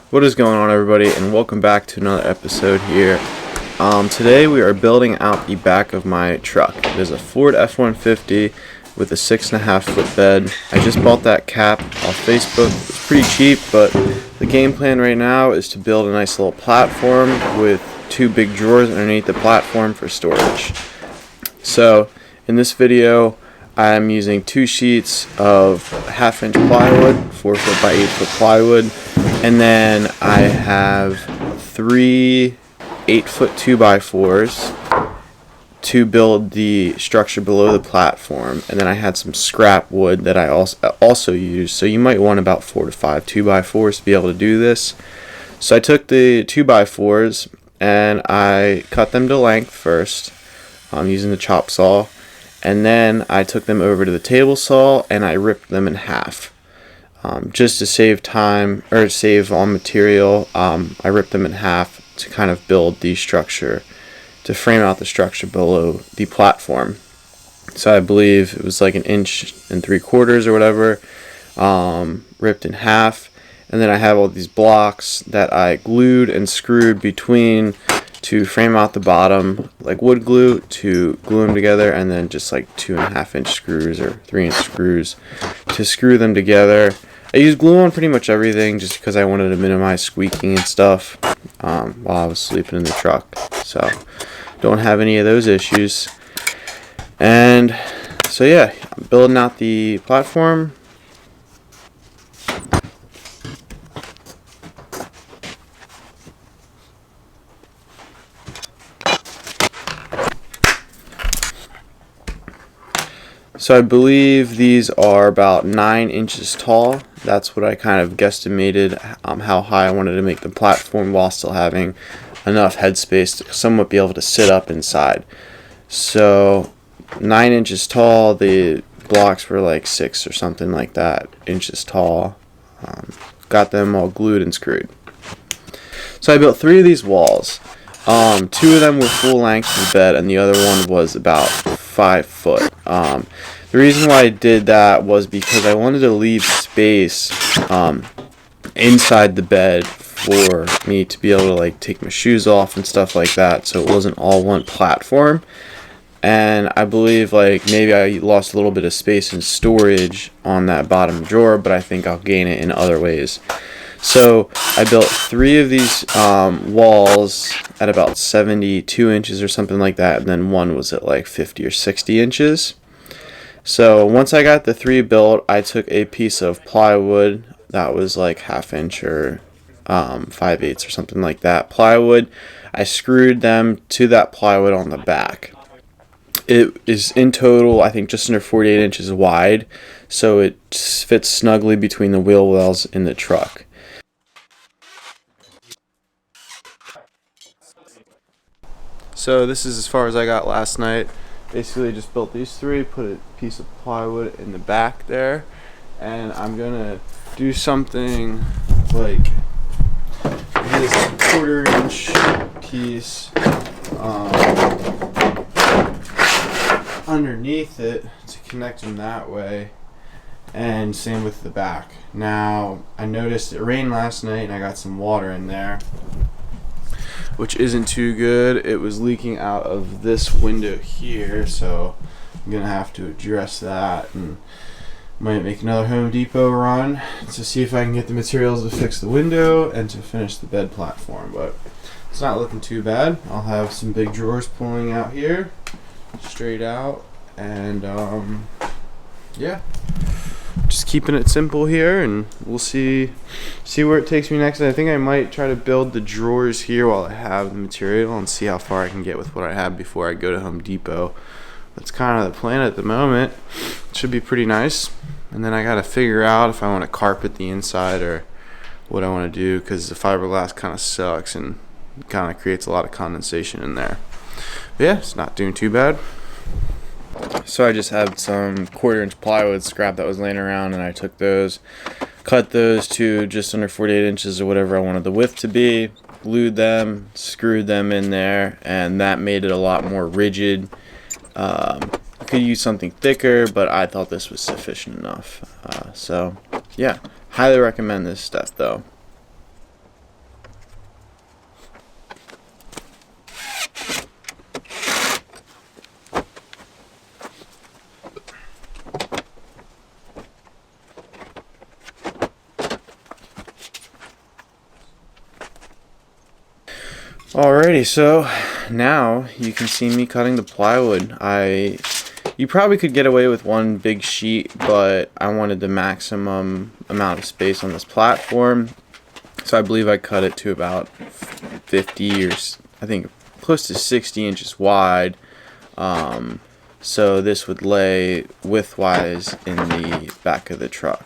What is going on, everybody, and welcome back to another episode here. Today we are building out the back of my truck. It is a Ford F-150 with a 6.5 foot bed. I just bought that cap off Facebook. It's pretty cheap, but the game plan right now is to build a nice little platform with two big drawers underneath the platform for storage. So in this video I'm using 2 sheets of 1/2 inch plywood, 4 foot by 8 foot plywood, and then I have 3 8-foot 2x4s to build the structure below the platform, and then I had some scrap wood that I also used. So you might want about 4 to 5 2x4s to be able to do this. So I took the 2x4s and I cut them to length first using the chop saw, and then I took them over to the table saw and I ripped them in half. Just to save time or save on material, I ripped them in half to kind of build the structure, to frame out the structure below the platform. So I believe it was like 1.75 inches or whatever, ripped in half. And then I have all these blocks that I glued and screwed between to frame out the bottom, like wood glue, to glue them together, and then just like 2.5 inch screws or 3 inch screws to screw them together. I used glue on pretty much everything just because I wanted to minimize squeaking and stuff while I was sleeping in the truck. So don't have any of those issues. And so yeah, I'm building out the platform. So I believe these are about 9 inches tall. That's what I kind of guesstimated how high I wanted to make the platform while still having enough headspace to somewhat be able to sit up inside. So 9 inches tall. The blocks were like 6 or something like that inches tall. Got them all glued and screwed. So I built 3 of these walls. 2 of them were full length of the bed, and the other one was about 5 foot. The reason why I did that was because I wanted to leave space inside the bed for me to be able to like take my shoes off and stuff like that, so it wasn't all one platform. And I believe like maybe I lost a little bit of space and storage on that bottom drawer, but I think I'll gain it in other ways. So I built 3 of these walls at about 72 inches or something like that, and then one was at like 50 or 60 inches. So once I got the 3 built, I took a piece of plywood that was like 1/2 inch or 5/8 or something like that plywood. I screwed them to that plywood on the back. It is in total, I think, just under 48 inches wide, so it fits snugly between the wheel wells in the truck. So this is as far as I got last night. Basically just built these 3, put a piece of plywood in the back there, and I'm gonna do something like this 1/4 inch piece underneath it to connect them that way, and same with the back. Now I noticed it rained last night and I got some water in there, which isn't too good. It was leaking out of this window here, so I'm gonna have to address that, and might make another Home Depot run to see if I can get the materials to fix the window and to finish the bed platform. But it's not looking too bad. I'll have some big drawers pulling out here straight out, and yeah, just keeping it simple here, and we'll see where it takes me next. I think I might try to build the drawers here while I have the material and see how far I can get with what I have before I go to Home Depot. That's kind of the plan at the moment. It should be pretty nice, and then I gotta figure out if I want to carpet the inside or what I want to do, because the fiberglass kind of sucks and kind of creates a lot of condensation in there. But yeah, it's not doing too bad. So I just had some 1/4 inch plywood scrap that was laying around, and I took those, cut those to just under 48 inches or whatever I wanted the width to be, glued them, screwed them in there, and that made it a lot more rigid. I could use something thicker, but I thought this was sufficient enough. So yeah, highly recommend this stuff though. Alrighty, so now you can see me cutting the plywood. You probably could get away with one big sheet, but I wanted the maximum amount of space on this platform, so I believe I cut it to about 50 or I think close to 60 inches wide. So this would lay widthwise in the back of the truck.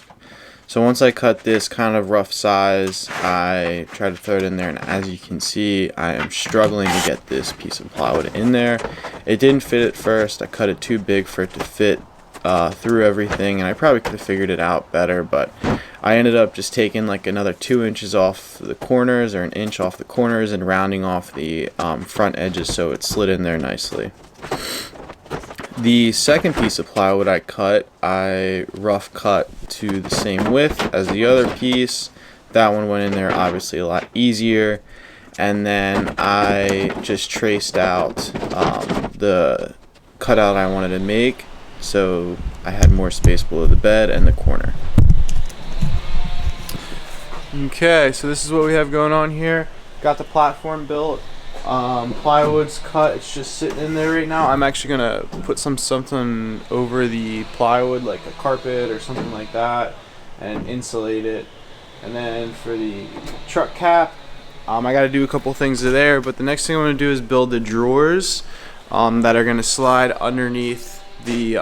So once I cut this kind of rough size, I try to throw it in there, and as you can see, I am struggling to get this piece of plywood in there. It didn't fit at first. I cut it too big for it to fit through everything, and I probably could have figured it out better, but I ended up just taking like another 2 inches off the corners, or an inch off the corners, and rounding off the front edges so it slid in there nicely. The second piece of plywood I cut, I rough cut to the same width as the other piece. That one went in there obviously a lot easier. And then I just traced out the cutout I wanted to make, so I had more space below the bed and the corner. Okay, so this is what we have going on here. Got the platform built. Plywood's cut, it's just sitting in there right now. I'm actually gonna put something over the plywood, like a carpet or something like that, and insulate it. And then for the truck cap, I gotta do a couple things there, but the next thing I'm gonna do is build the drawers that are gonna slide underneath the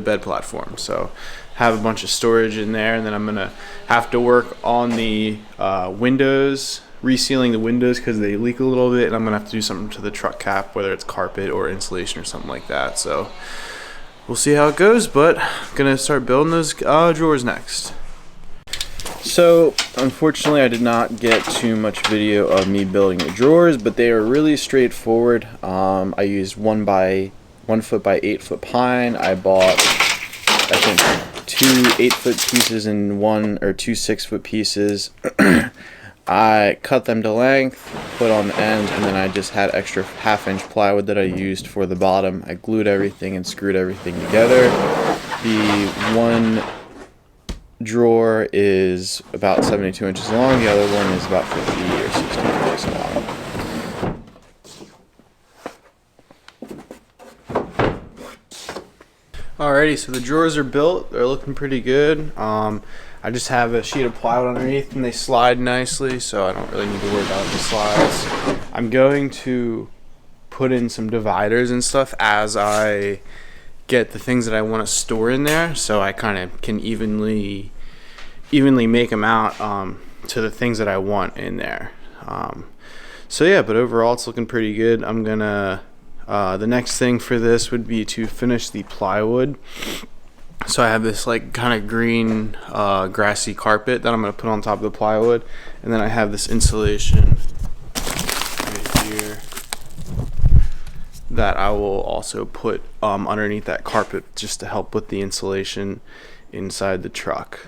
bed platform. So have a bunch of storage in there, and then I'm gonna have to work on the windows, resealing the windows because they leak a little bit, and I'm gonna have to do something to the truck cap, whether it's carpet or insulation or something like that. So we'll see how it goes, but I'm gonna start building those drawers next. So unfortunately I did not get too much video of me building the drawers, but they are really straightforward. I used 1 foot by 8 foot pine. I bought, I think, 2 8-foot pieces and 2 6-foot pieces. I cut them to length, put on the ends, and then I just had extra 1/2 inch plywood that I used for the bottom. I glued everything and screwed everything together. The one drawer is about 72 inches long, the other one is about 50 or 60 inches long. Alrighty, so the drawers are built. They're looking pretty good. I just have a sheet of plywood underneath and they slide nicely, so I don't really need to worry about the slides. I'm going to put in some dividers and stuff as I get the things that I want to store in there, so I kind of can evenly make them out to the things that I want in there. So yeah, but overall it's looking pretty good. I'm gonna the next thing for this would be to finish the plywood. So I have this like kind of green grassy carpet that I'm going to put on top of the plywood, and then I have this insulation right here that I will also put underneath that carpet just to help with the insulation inside the truck.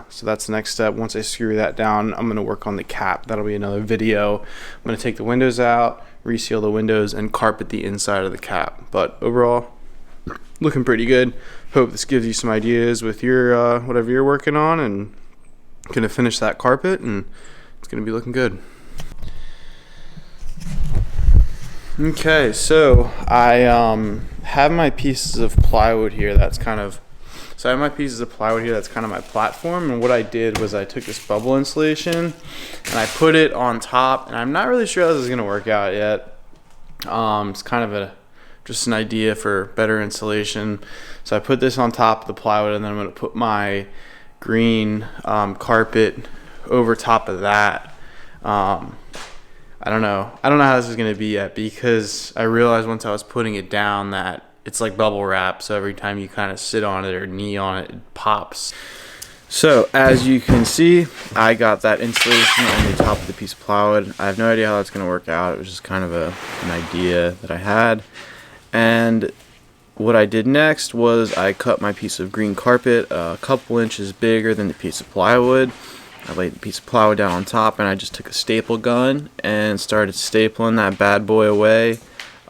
So that's the next step. Once I screw that down, I'm going to work on the cap. That'll be another video. I'm going to take the windows out, reseal the windows, and carpet the inside of the cap. But overall, looking pretty good. Hope this gives you some ideas with your whatever you're working on, and gonna finish that carpet and it's gonna be looking good. Okay, so I have my pieces of plywood here. I have my pieces of plywood here. That's kind of my platform. And what I did was I took this bubble insulation and I put it on top. And I'm not really sure how this is gonna work out yet. It's kind of just an idea for better insulation. So I put this on top of the plywood, and then I'm going to put my green carpet over top of that. I don't know how this is going to be yet, because I realized once I was putting it down that it's like bubble wrap, so every time you kind of sit on it or knee on it, it pops. So as you can see, I got that insulation on the top of the piece of plywood. I have no idea how that's going to work out. It was just kind of an idea that I had. And what I did next was I cut my piece of green carpet a couple inches bigger than the piece of plywood. I laid the piece of plywood down on top, and I just took a staple gun and started stapling that bad boy away,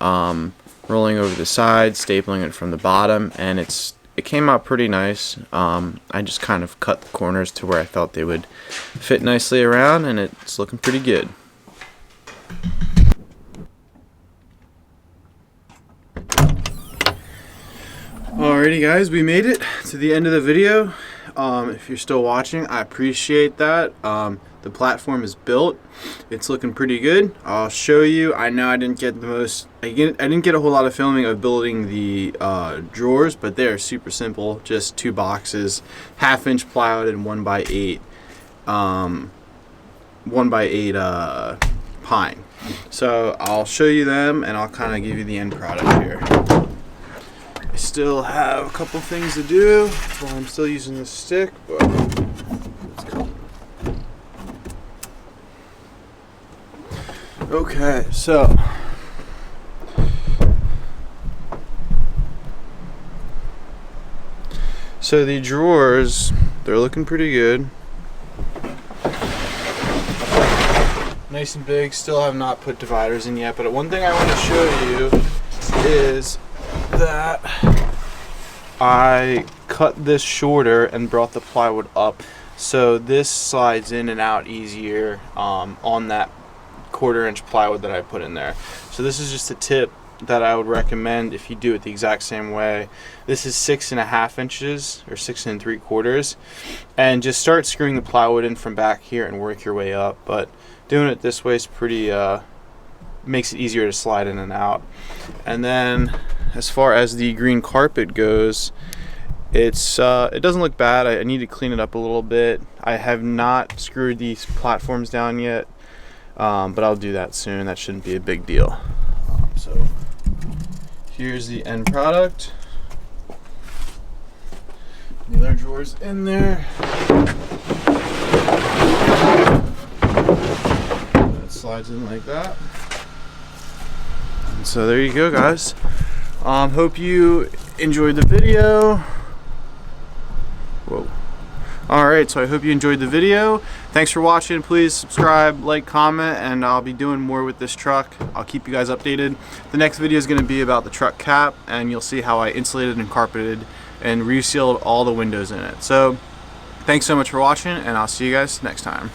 rolling over the side, stapling it from the bottom, and it came out pretty nice. I just kind of cut the corners to where I felt they would fit nicely around, and it's looking pretty good. Alrighty guys, we made it to the end of the video. If you're still watching, I appreciate that. The platform is built. It's looking pretty good. I'll show you. I know I didn't get I didn't get a whole lot of filming of building the drawers, but they're super simple. Just 2 boxes, 1/2 inch plywood and 1x8 1x8 pine. So I'll show you them and I'll kind of give you the end product here. I still have a couple things to do while I'm still using this stick, but let's go. Okay, so the drawers, they're looking pretty good. Nice and big. Still have not put dividers in yet, but one thing I want to show you is that I cut this shorter and brought the plywood up, so this slides in and out easier on that 1/4 inch plywood that I put in there. So this is just a tip that I would recommend if you do it the exact same way. This is 6.5 inches or 6 3/4, and just start screwing the plywood in from back here and work your way up. But doing it this way is pretty makes it easier to slide in and out. And then as far as the green carpet goes, it doesn't look bad. I need to clean it up a little bit. I have not screwed these platforms down yet, but I'll do that soon. That shouldn't be a big deal. So here's the end product. The other drawers in there. That slides in like that. And so there you go, guys. Hope you enjoyed the video. Whoa. Alright, so I hope you enjoyed the video. Thanks for watching. Please subscribe, like, comment, and I'll be doing more with this truck. I'll keep you guys updated. The next video is going to be about the truck cap, and you'll see how I insulated and carpeted and resealed all the windows in it. So thanks so much for watching, and I'll see you guys next time.